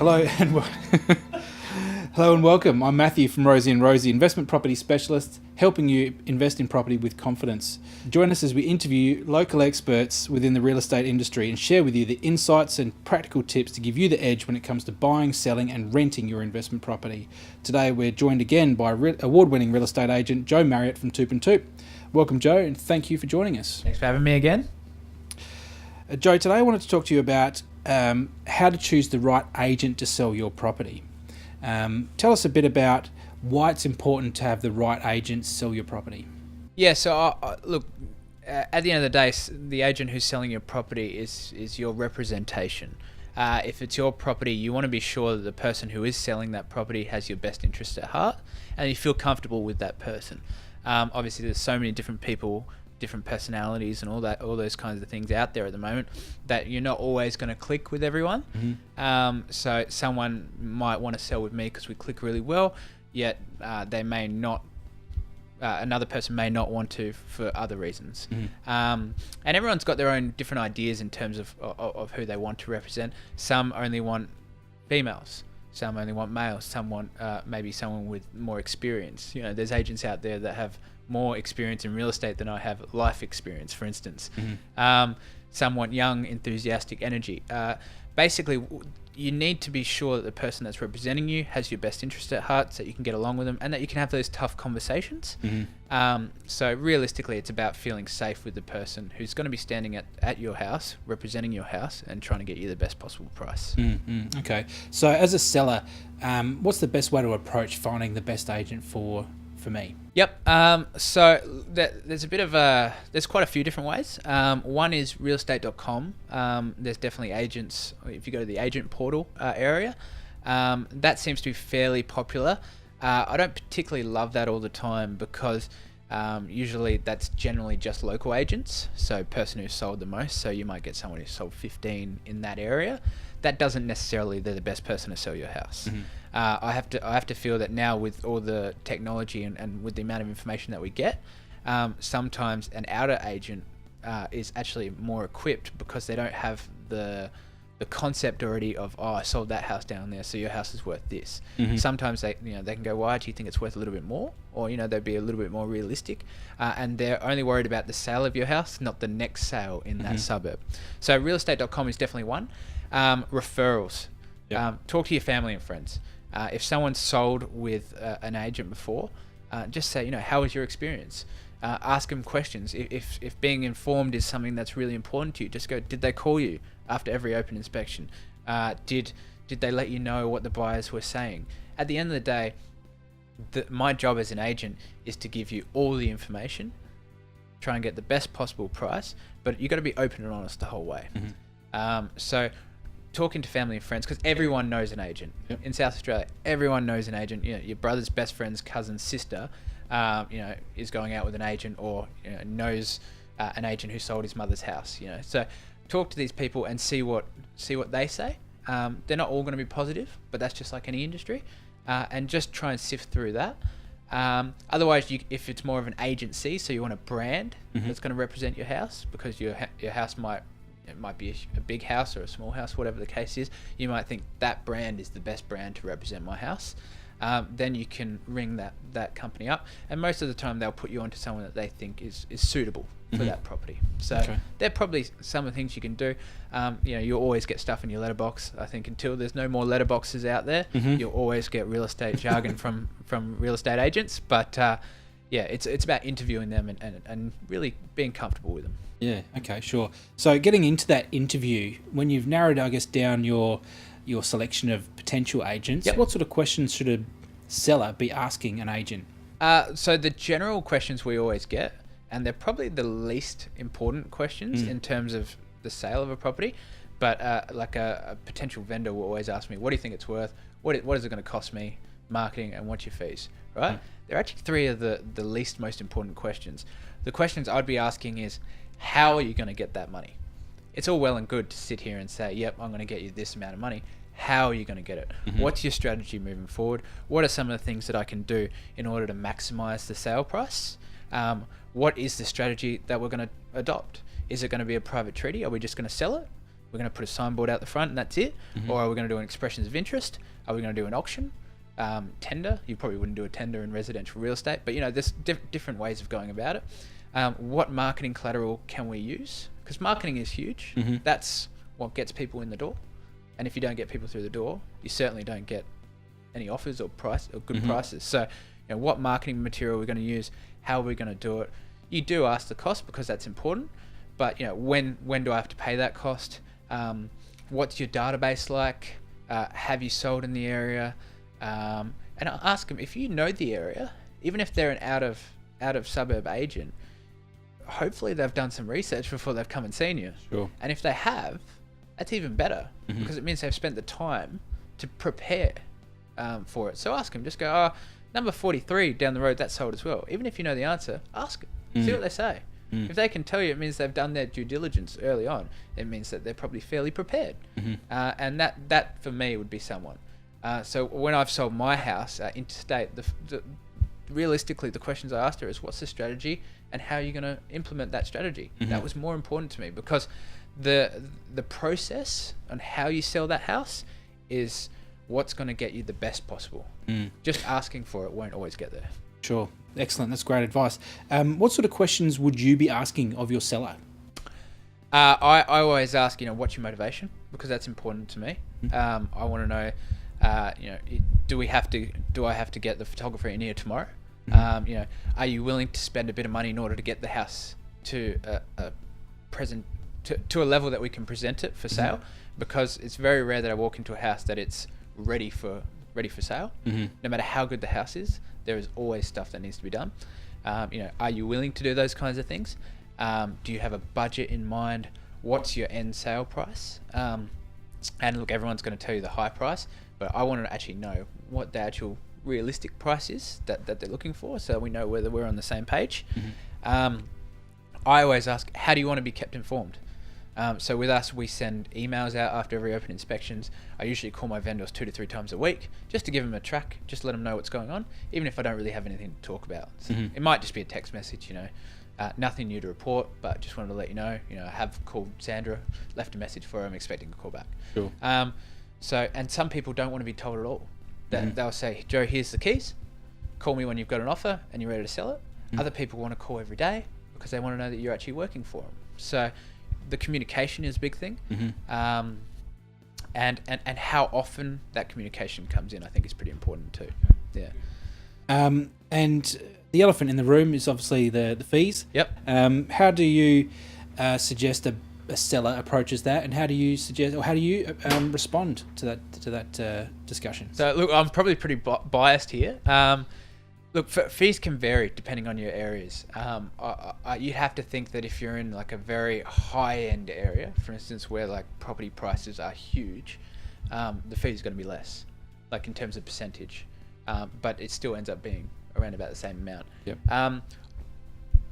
Hello and hello and welcome. I'm Matthew from Rosie and Rosie, investment property specialist, helping you invest in property with confidence. Join us as we interview local experts within the real estate industry and share with you the insights and practical tips to give you the edge when it comes to buying, selling and renting your investment property. Today we're joined again by award-winning real estate agent Joe Marriott from Toop and Toop. Welcome, Joe, and thank you for joining us. Thanks for having me again. Joe, today I wanted to talk to you about how to choose the right agent to sell your property. Tell us a bit about why it's important to have the right agent sell your property. Yeah, so look, at the end of the day, the agent who's selling your property is your representation. If it's your property, you want to be sure that the person who is selling that property has your best interest at heart and you feel comfortable with that person. Obviously, there's so many different people, different personalities and all those kinds of things out there at the moment that you're not always going to click with everyone. Mm-hmm. So someone might want to sell with me because we click really well, yet they may not, another person may not want to for other reasons. Mm-hmm. And everyone's got their own different ideas in terms of who they want to represent. Some only want females. Some only want males. Some want maybe someone with more experience. You know, there's agents out there that have more experience in real estate than I have life experience, for instance. Mm-hmm. Some want young, enthusiastic energy. Basically, you need to be sure that the person that's representing you has your best interest at heart so you can get along with them and that you can have those tough conversations. Mm-hmm. So realistically, it's about feeling safe with the person who's going to be standing at your house, representing your house and trying to get you the best possible price. Mm-hmm. Okay. So as a seller, what's the best way to approach finding the best agent for me? Yep. So there's there's quite a few different ways. One is realestate.com. There's definitely agents. If you go to the agent portal area, that seems to be fairly popular. I don't particularly love that all the time because usually that's generally just local agents. So person who sold the most. So you might get someone who sold 15 in that area. That doesn't necessarily they're the best person to sell your house. Mm-hmm. I have to feel that now with all the technology and with the amount of information that we get, sometimes an outer agent is actually more equipped because they don't have the concept already of, oh, I sold that house down there, so your house is worth this. Mm-hmm. Sometimes they can go, why do you think it's worth a little bit more? Or they'd be a little bit more realistic, and they're only worried about the sale of your house, not the next sale in that suburb. So realestate.com is definitely one. Referrals. Yep. Talk to your family and friends. If someone's sold with an agent before, just say, how was your experience? Ask them questions. If being informed is something that's really important to you, just go, did they call you after every open inspection? Did they let you know what the buyers were saying? At the end of the day, my job as an agent is to give you all the information, try and get the best possible price, but you got to be open and honest the whole way. Mm-hmm. So talking to family and friends, because everyone knows an agent. Yep. In South Australia, everyone knows an agent. Your brother's best friend's cousin's sister, is going out with an agent or knows an agent who sold his mother's house. So talk to these people and see what they say. They're not all going to be positive, but that's just like any industry, and just try and sift through that. Otherwise, if it's more of an agency, so you want a brand that's going to represent your house, because your house might be a big house or a small house, whatever the case is. You might think that brand is the best brand to represent my house. Then you can ring that company up, and most of the time they'll put you onto someone that they think is suitable for that property. So they're probably some of the things you can do. You'll always get stuff in your letterbox. I think until there's no more letterboxes out there, you'll always get real estate jargon from real estate agents. But it's about interviewing them and really being comfortable with them. Yeah, okay, sure. So getting into that interview, when you've narrowed, I guess, down your selection of potential agents, what sort of questions should a seller be asking an agent? So the general questions we always get, and they're probably the least important questions in terms of the sale of a property, but like a potential vendor will always ask me, what do you think it's worth? What is it going to cost me? Marketing, and what's your fees, right? They're actually three of the least most important questions. The questions I'd be asking is, how are you going to get that money? It's all well and good to sit here and say, yep, I'm going to get you this amount of money. How are you going to get it? Mm-hmm. What's your strategy moving forward? What are some of the things that I can do in order to maximize the sale price? What is the strategy that we're going to adopt? Is it going to be a private treaty? Are we just going to sell it? we're going to put a signboard out the front and that's it, or are we going to do an expressions of interest? Are we going to do an auction? Tender? You probably wouldn't do a tender in residential real estate, but there's different ways of going about it. What marketing collateral can we use? Because marketing is huge. That's what gets people in the door. And if you don't get people through the door, you certainly don't get any offers or good prices. So, what marketing material we're going to use, how are we going to do it? You do ask the cost because that's important, but when do I have to pay that cost? What's your database like? Have you sold in the area? And I'll ask them, if you know the area, even if they're an out of suburb agent, hopefully they've done some research before they've come and seen you. Sure. And if they have, that's even better because it means they've spent the time to prepare for it. So ask them, just go, number 43 down the road, that's sold as well. Even if you know the answer, ask them, see what they say. If they can tell you, it means they've done their due diligence early on. It means that they're probably fairly prepared. And that for me would be someone. So when I've sold my house interstate, realistically, the questions I asked her is, what's the strategy and how are you going to implement that strategy? That was more important to me because the process on how you sell that house is what's going to get you the best possible. Just asking for it won't always get there. Sure. Excellent. That's great advice. What sort of questions would you be asking of your seller? I always ask, what's your motivation? Because that's important to me. I want to know, do I have to get the photographer in here tomorrow? Are you willing to spend a bit of money in order to get the house to a level that we can present it for sale? Because it's very rare that I walk into a house that it's ready for sale. No matter how good the house is, there is always stuff that needs to be done. Are you willing to do those kinds of things? Do you have a budget in mind? What's your end sale price? And look, everyone's going to tell you the high price, but I want to actually know what the actual realistic price is that they're looking for, so we know whether we're on the same page. I always ask, how do you want to be kept informed? So with us, we send emails out after every open inspections. I usually call my vendors 2 to 3 times a week just to give them a track, just let them know what's going on, even if I don't really have anything to talk about. So it might just be a text message, nothing new to report, but just wanted to let you know, I have called Sandra, left a message for her, I'm expecting a call back. Sure. And some people don't want to be told at all. They'll say, Joe, here's the keys. Call me when you've got an offer and you're ready to sell it. Other people want to call every day because they want to know that you're actually working for them. So the communication is a big thing. And how often that communication comes in, I think is pretty important too. Yeah. And the elephant in the room is obviously the fees. Yep. How do you suggest a seller approaches that, and how do you suggest, or how do you respond to that discussion? So look, I'm probably pretty biased here. Look, fees can vary depending on your areas. You have to think that if you're in like a very high-end area, for instance, where like property prices are huge, the fee is going to be less, like in terms of percentage, but it still ends up being around about the same amount. Yep.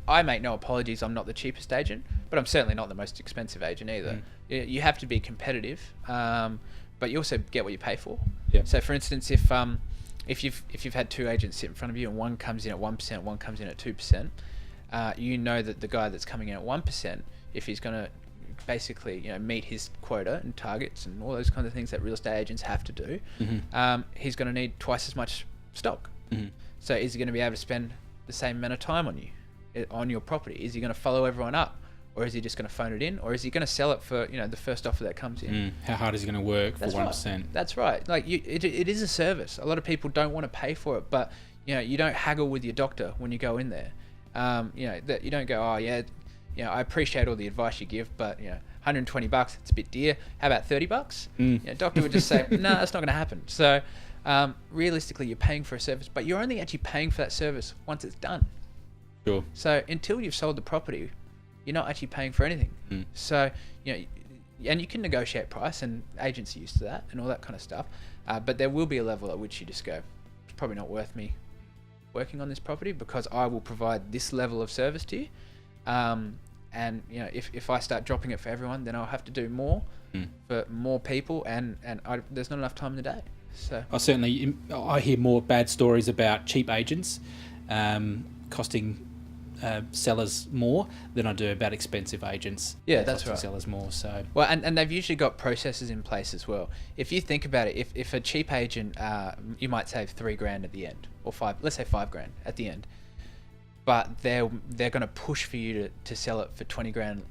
I make no apologies, I'm not the cheapest agent, but I'm certainly not the most expensive agent either. You have to be competitive, but you also get what you pay for. Yep. So for instance, if you've had 2 agents sit in front of you and one comes in at 1%, one comes in at 2%, you know that the guy that's coming in at 1%, if he's going to basically meet his quota and targets and all those kinds of things that real estate agents have to do, he's going to need twice as much stock. So is he going to be able to spend the same amount of time on your property? Is he going to follow everyone up? Or is he just going to phone it in? Or is he going to sell it for the first offer that comes in? How hard is he going to work for 1%? Right. That's right. Like it is a service. A lot of people don't want to pay for it, but you don't haggle with your doctor when you go in there. That you don't go, oh yeah, I appreciate all the advice you give, but $120, it's a bit dear. How about $30? Doctor would just say, no, that's not going to happen. So realistically, you're paying for a service, but you're only actually paying for that service once it's done. Sure. So until you've sold the property, you're not actually paying for anything. So, and you can negotiate price, and agents are used to that and all that kind of stuff. But there will be a level at which you just go, it's probably not worth me working on this property because I will provide this level of service to you. And if I start dropping it for everyone, then I'll have to do more for more people, and there's not enough time in the day. So I hear more bad stories about cheap agents costing sellers more than I do about expensive agents. Yeah, that's costing right. sellers more. So Well, and they've usually got processes in place as well. If you think about it, if a cheap agent, you might save $3,000 at the end, or let's say $5,000 at the end, but they're going to push for you to sell it for $20,000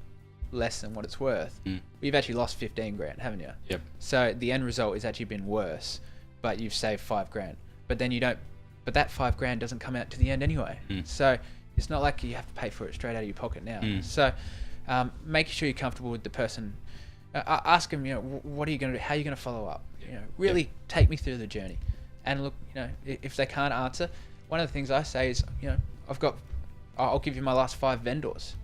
less than what it's worth. You've actually lost $15,000, haven't you? Yep. So the end result has actually been worse, but you've saved $5,000. But then but that $5,000 doesn't come out to the end anyway. So it's not like you have to pay for it straight out of your pocket now. So making sure you're comfortable with the person. Ask them, what are you going to do? How are you going to follow up? Really take me through the journey. And look, if they can't answer, one of the things I say is, I'll give you my last 5 vendors.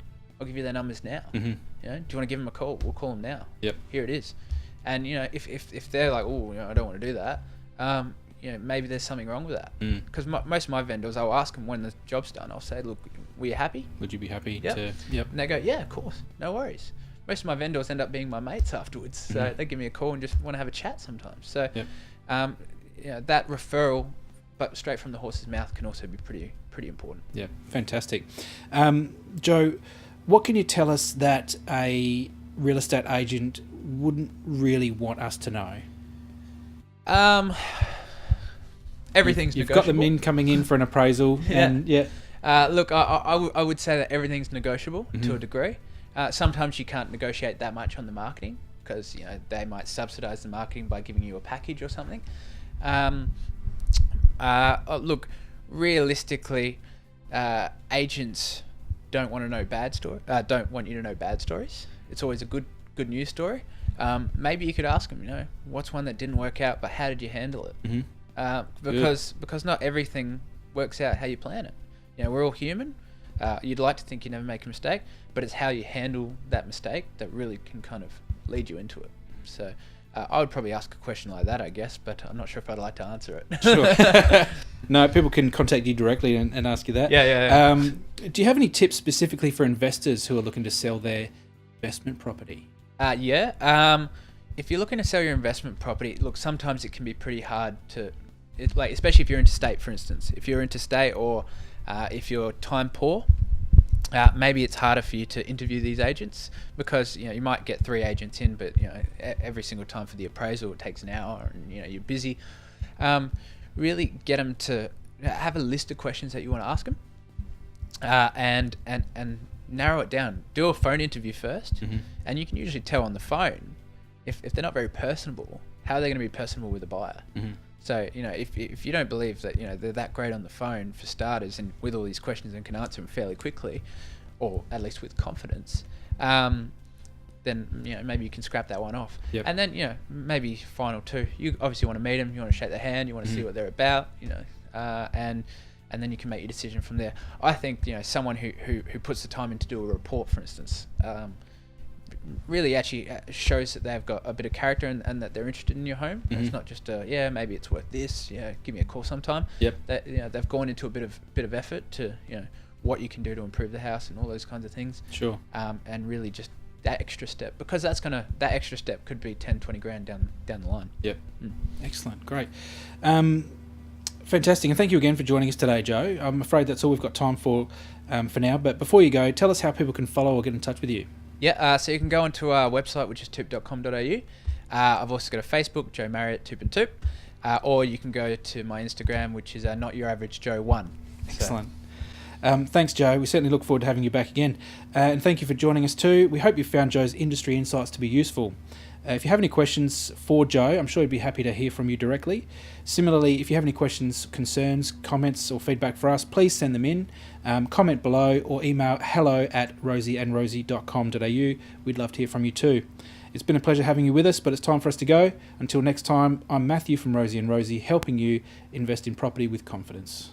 I'll give you their numbers now. Do you want to give them a call? We'll call them now. Yep. Here it is. And if they're like, I don't want to do that. Maybe there's something wrong with that. Because most of my vendors, I'll ask them when the job's done. I'll say, look, were you happy? would you be happy Yep. to? Yep. And they go, yeah, of course, no worries. Most of my vendors end up being my mates afterwards. So they give me a call and just want to have a chat sometimes. So that referral, but straight from the horse's mouth, can also be pretty important. Yeah, fantastic. Joe, what can you tell us that a real estate agent wouldn't really want us to know? Everything's You've negotiable. got them in coming in for an appraisal. And look, I would say that everything's negotiable to a degree. Sometimes you can't negotiate that much on the marketing because they might subsidize the marketing by giving you a package or something. Look, realistically, agents don't want to know don't want you to know bad stories. It's always a good news story. Maybe you could ask them, what's one that didn't work out, but how did you handle it? Because not everything works out how you plan it. We're all human. You'd like to think you never make a mistake, but it's how you handle that mistake that really can kind of lead you into it. So I would probably ask a question like that, I guess, but I'm not sure if I'd like to answer it. Sure. No, people can contact you directly and ask you that. Yeah. Do you have any tips specifically for investors who are looking to sell their investment property? If you're looking to sell your investment property, look, sometimes it can be pretty hard especially if you're interstate, for instance. If you're interstate or if you're time poor, maybe it's harder for you to interview these agents because you might get 3 agents in, but every single time for the appraisal it takes an hour, and you're busy. Really get them to have a list of questions that you want to ask them, and narrow it down. Do a phone interview first, and you can usually tell on the phone if they're not very personable, how are they going to be personable with a buyer. So if you don't believe that they're that great on the phone for starters, and with all these questions and can answer them fairly quickly, or at least with confidence, then maybe you can scrap that one off. Yep. And then maybe final 2. You obviously want to meet them, you want to shake their hand, you want to see what they're about, and then you can make your decision from there. I think someone who puts the time in to do a report, for instance, really actually shows that they've got a bit of character and that they're interested in your home. It's not just maybe it's worth this. Give me a call sometime. Yep. That they've gone into a bit of effort to what you can do to improve the house and all those kinds of things. Sure. And really just that extra step, because that extra step could be 10-20 grand down the line. Yep. Excellent. Great. Fantastic. And thank you again for joining us today, Joe. I'm afraid that's all we've got time for now. But before you go, tell us how people can follow or get in touch with you. Yeah, so you can go onto our website, which is toop.com.au. I've also got a Facebook, Joe Marriott, Toop and Toop. Or you can go to my Instagram, which is Not Your Average Joe 1. Excellent. Thanks, Joe. We certainly look forward to having you back again. And thank you for joining us too. We hope you found Joe's industry insights to be useful. If you have any questions for Joe, I'm sure he'd be happy to hear from you directly. Similarly, if you have any questions, concerns, comments or feedback for us, please send them in. Comment below or email hello@rosieandrosie.com.au. We'd love to hear from you too. It's been a pleasure having you with us, but it's time for us to go. Until next time, I'm Matthew from Rosie and Rosie, helping you invest in property with confidence.